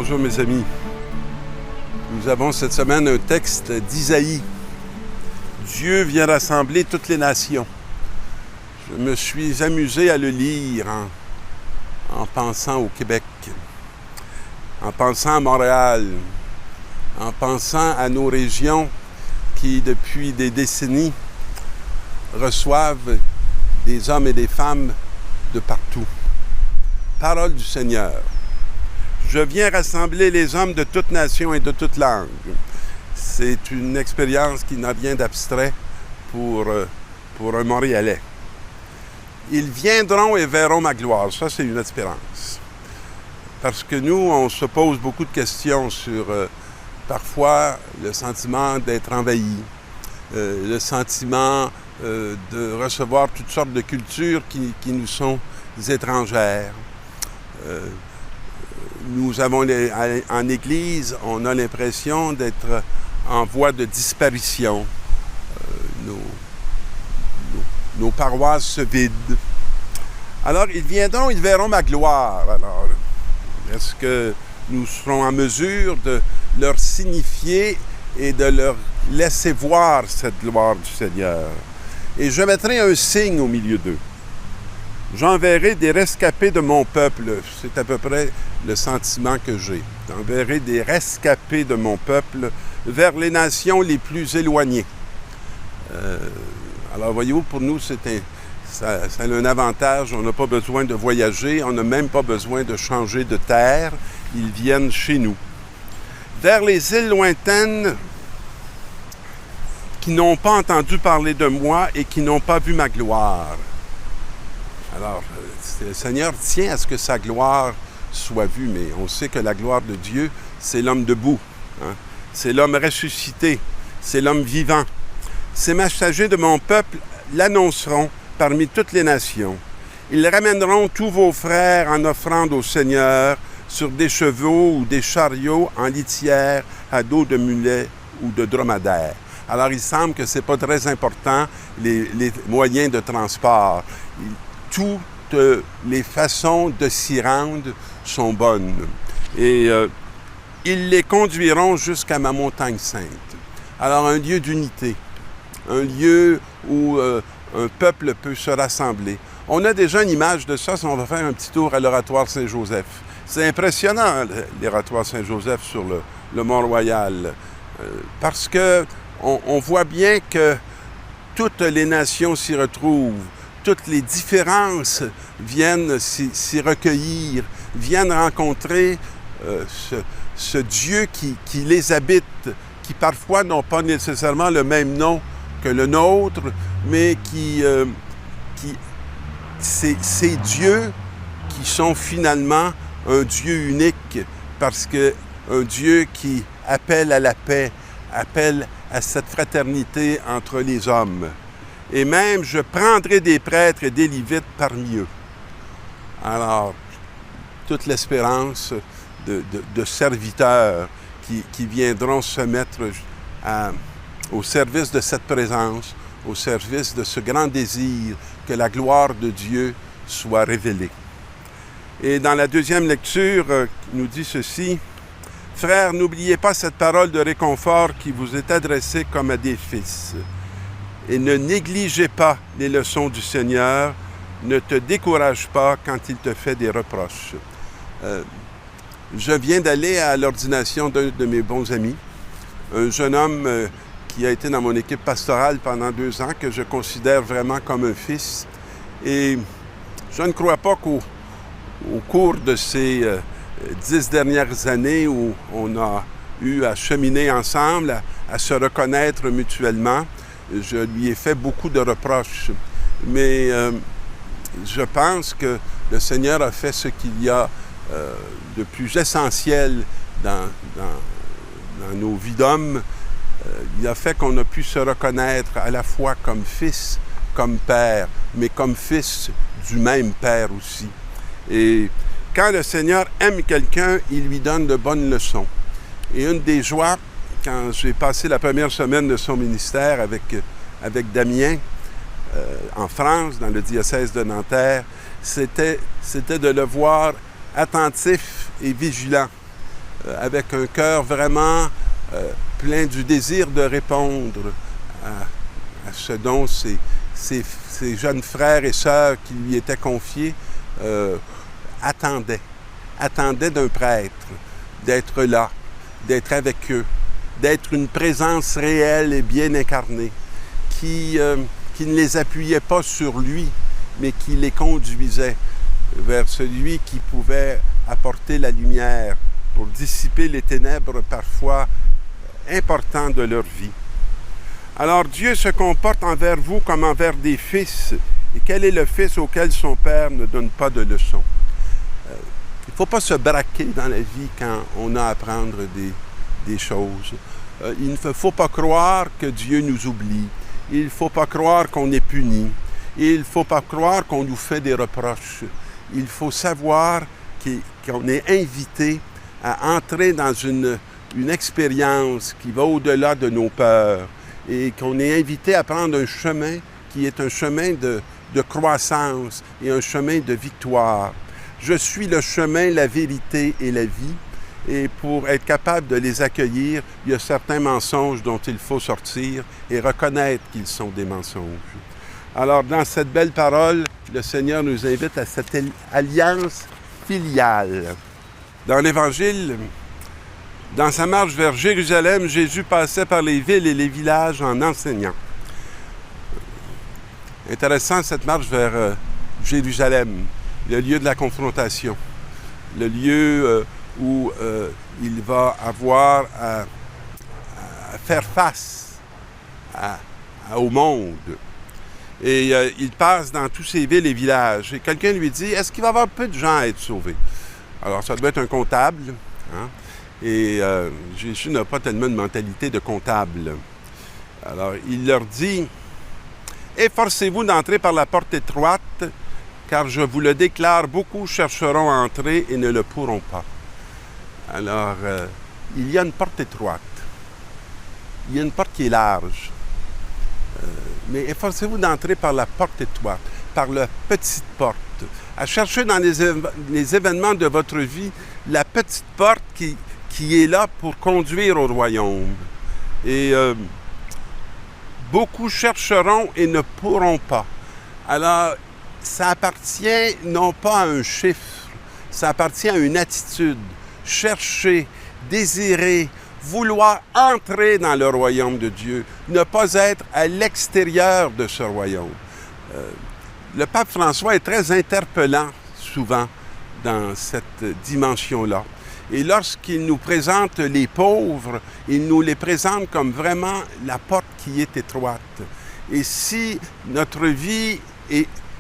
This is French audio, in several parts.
Bonjour mes amis. Nous avons cette semaine un texte d'Isaïe. Dieu vient rassembler toutes les nations. Je me suis amusé à le lire en pensant au Québec, en pensant à Montréal, en pensant à nos régions qui, depuis des décennies, reçoivent des hommes et des femmes de partout. Parole du Seigneur. Je viens rassembler les hommes de toute nation et de toute langue. C'est une expérience qui n'a rien d'abstrait pour un Montréalais. Ils viendront et verront ma gloire. Ça, c'est une espérance. Parce que nous, on se pose beaucoup de questions sur parfois le sentiment d'être envahi, le sentiment de recevoir toutes sortes de cultures qui nous sont étrangères. Nous avons, en Église, on a l'impression d'être en voie de disparition. Nos paroisses se vident. Alors, ils viendront, ils verront ma gloire. Alors, est-ce que nous serons en mesure de leur signifier et de leur laisser voir cette gloire du Seigneur? Et je mettrai un signe au milieu d'eux. J'enverrai des rescapés de mon peuple. C'est à peu près le sentiment que j'ai. J'enverrai des rescapés de mon peuple vers les nations les plus éloignées. Alors, voyez-vous, pour nous, ça a un avantage. On n'a pas besoin de voyager. On n'a même pas besoin de changer de terre. Ils viennent chez nous. Vers les îles lointaines qui n'ont pas entendu parler de moi et qui n'ont pas vu ma gloire. Alors, le Seigneur tient à ce que sa gloire soit vue, mais on sait que la gloire de Dieu, c'est l'homme debout, hein? C'est l'homme ressuscité, c'est l'homme vivant. Ces messagers de mon peuple l'annonceront parmi toutes les nations. Ils ramèneront tous vos frères en offrande au Seigneur sur des chevaux ou des chariots en litière à dos de mulets ou de dromadaires. Alors, il semble que ce n'est pas très important, les moyens de transport. Toutes les façons de s'y rendre sont bonnes. Et ils les conduiront jusqu'à ma montagne sainte. Alors, un lieu d'unité, un lieu où un peuple peut se rassembler. On a déjà une image de ça si on va faire un petit tour à l'Oratoire Saint-Joseph. C'est impressionnant, l'Oratoire Saint-Joseph sur le Mont-Royal, parce que on voit bien que toutes les nations s'y retrouvent. Toutes les différences viennent s'y recueillir, viennent rencontrer ce Dieu qui les habite, qui parfois n'ont pas nécessairement le même nom que le nôtre, mais ces dieux qui sont finalement un Dieu unique, parce qu'un Dieu qui appelle à la paix, appelle à cette fraternité entre les hommes. Et même, je prendrai des prêtres et des Lévites parmi eux. Alors, toute l'espérance de serviteurs qui viendront se mettre au service de cette présence, au service de ce grand désir que la gloire de Dieu soit révélée. Et dans la deuxième lecture, il nous dit ceci: « Frères, n'oubliez pas cette parole de réconfort qui vous est adressée comme à des fils. Et ne négligez pas les leçons du Seigneur, ne te décourage pas quand il te fait des reproches. » Je viens d'aller à l'ordination d'un de mes bons amis, un jeune homme qui a été dans mon équipe pastorale pendant 2 ans, que je considère vraiment comme un fils. Et je ne crois pas qu'au cours de ces 10 dernières années où on a eu à cheminer ensemble, à se reconnaître mutuellement, je lui ai fait beaucoup de reproches, mais je pense que le Seigneur a fait ce qu'il y a de plus essentiel dans nos vies d'hommes. Il a fait qu'on a pu se reconnaître à la fois comme fils, comme père, mais comme fils du même père aussi. Et quand le Seigneur aime quelqu'un, il lui donne de bonnes leçons. Et une des joies, quand j'ai passé la première semaine de son ministère avec Damien, en France, dans le diocèse de Nanterre, c'était de le voir attentif et vigilant avec un cœur vraiment plein du désir de répondre à ce dont ses jeunes frères et sœurs qui lui étaient confiés attendaient d'un prêtre d'être là, d'être avec eux, d'être une présence réelle et bien incarnée, qui ne les appuyait pas sur lui, mais qui les conduisait vers celui qui pouvait apporter la lumière pour dissiper les ténèbres parfois importantes de leur vie. Alors Dieu se comporte envers vous comme envers des fils. Et quel est le fils auquel son père ne donne pas de leçons? Il ne faut pas se braquer dans la vie quand on a à apprendre des choses. Il ne faut pas croire que Dieu nous oublie. Il ne faut pas croire qu'on est puni. Il ne faut pas croire qu'on nous fait des reproches. Il faut savoir qu'on est invité à entrer dans une expérience qui va au-delà de nos peurs et qu'on est invité à prendre un chemin qui est un chemin de croissance et un chemin de victoire. Je suis le chemin, la vérité et la vie. Et pour être capable de les accueillir, il y a certains mensonges dont il faut sortir et reconnaître qu'ils sont des mensonges. Alors, dans cette belle parole, le Seigneur nous invite à cette alliance filiale. Dans l'Évangile, dans sa marche vers Jérusalem, Jésus passait par les villes et les villages en enseignant. Intéressant, cette marche vers Jérusalem, le lieu de la confrontation, le lieu où il va avoir à faire face au monde. Et il passe dans tous ces villes et villages. Et quelqu'un lui dit, est-ce qu'il va y avoir peu de gens à être sauvés? Alors, ça doit être un comptable. Hein? Et Jésus n'a pas tellement de mentalité de comptable. Alors, il leur dit, efforcez-vous d'entrer par la porte étroite, car je vous le déclare, beaucoup chercheront à entrer et ne le pourront pas. Alors, il y a une porte étroite. Il y a une porte qui est large. Mais efforcez-vous d'entrer par la porte étroite, par la petite porte. À chercher dans les événements de votre vie la petite porte qui est là pour conduire au royaume. Et beaucoup chercheront et ne pourront pas. Alors, ça appartient non pas à un chiffre, ça appartient à une attitude. Chercher, désirer, vouloir entrer dans le royaume de Dieu, ne pas être à l'extérieur de ce royaume. Le pape François est très interpellant souvent dans cette dimension-là. Et lorsqu'il nous présente les pauvres, il nous les présente comme vraiment la porte qui est étroite. Et si notre vie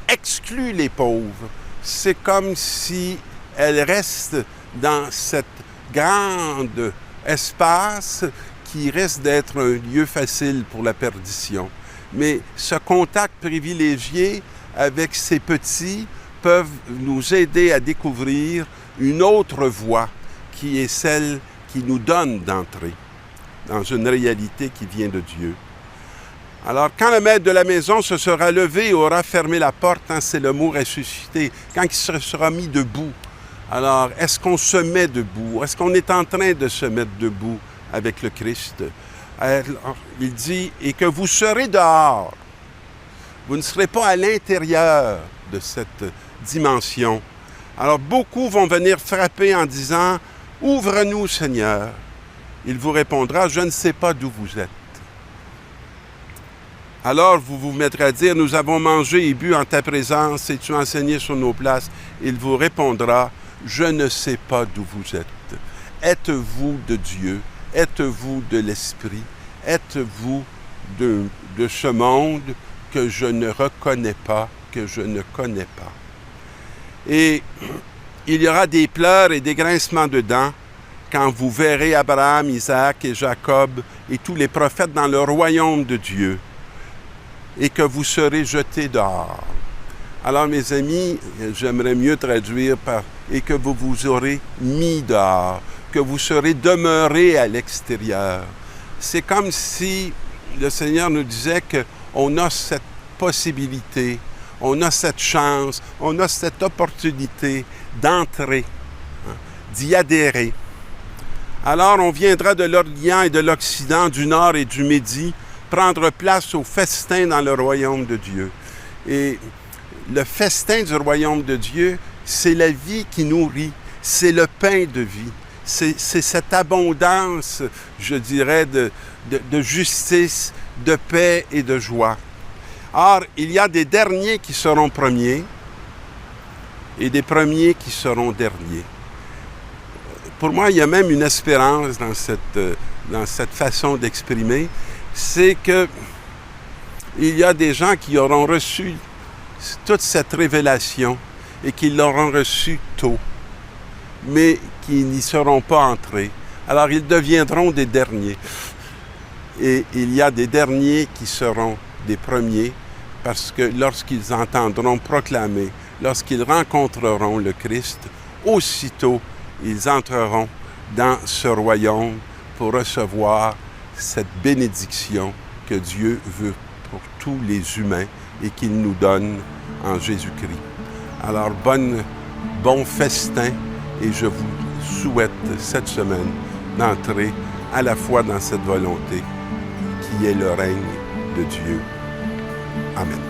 exclut les pauvres, c'est comme si elle reste dans cette grande espace qui risque d'être un lieu facile pour la perdition. Mais ce contact privilégié avec ces petits peuvent nous aider à découvrir une autre voie qui est celle qui nous donne d'entrer dans une réalité qui vient de Dieu. Alors, quand le maître de la maison se sera levé et aura fermé la porte, hein, c'est le mot ressuscité, quand il se sera mis debout, alors, est-ce qu'on se met debout? Est-ce qu'on est en train de se mettre debout avec le Christ? Alors, il dit, et que vous serez dehors. Vous ne serez pas à l'intérieur de cette dimension. Alors, beaucoup vont venir frapper en disant, ouvre-nous, Seigneur. Il vous répondra, je ne sais pas d'où vous êtes. Alors, vous vous mettrez à dire, nous avons mangé et bu en ta présence et tu as enseigné sur nos places. Il vous répondra, je ne sais pas d'où vous êtes. Êtes-vous de Dieu? Êtes-vous de l'Esprit? Êtes-vous de ce monde que je ne reconnais pas, que je ne connais pas? Et il y aura des pleurs et des grincements de dents quand vous verrez Abraham, Isaac et Jacob et tous les prophètes dans le royaume de Dieu et que vous serez jetés dehors. Alors, mes amis, j'aimerais mieux traduire par « et que vous vous aurez mis dehors », que vous serez demeurés à l'extérieur. C'est comme si le Seigneur nous disait qu'on a cette possibilité, on a cette chance, on a cette opportunité d'entrer, hein, d'y adhérer. Alors on viendra de l'Orient et de l'Occident, du Nord et du Midi, prendre place au festin dans le royaume de Dieu. Et le festin du royaume de Dieu, c'est la vie qui nourrit, c'est le pain de vie. C'est cette abondance, je dirais, de justice, de paix et de joie. Or, il y a des derniers qui seront premiers et des premiers qui seront derniers. Pour moi, il y a même une espérance dans cette façon d'exprimer, c'est que il y a des gens qui auront reçu toute cette révélation et qui l'auront reçue tôt, mais qui n'y seront pas entrés. Alors, ils deviendront des derniers. Et il y a des derniers qui seront des premiers, parce que lorsqu'ils entendront proclamer, lorsqu'ils rencontreront le Christ, aussitôt, ils entreront dans ce royaume pour recevoir cette bénédiction que Dieu veut pour tous les humains et qu'il nous donne en Jésus-Christ. Alors, bon festin, et je vous souhaite cette semaine d'entrer à la fois dans cette volonté qui est le règne de Dieu. Amen.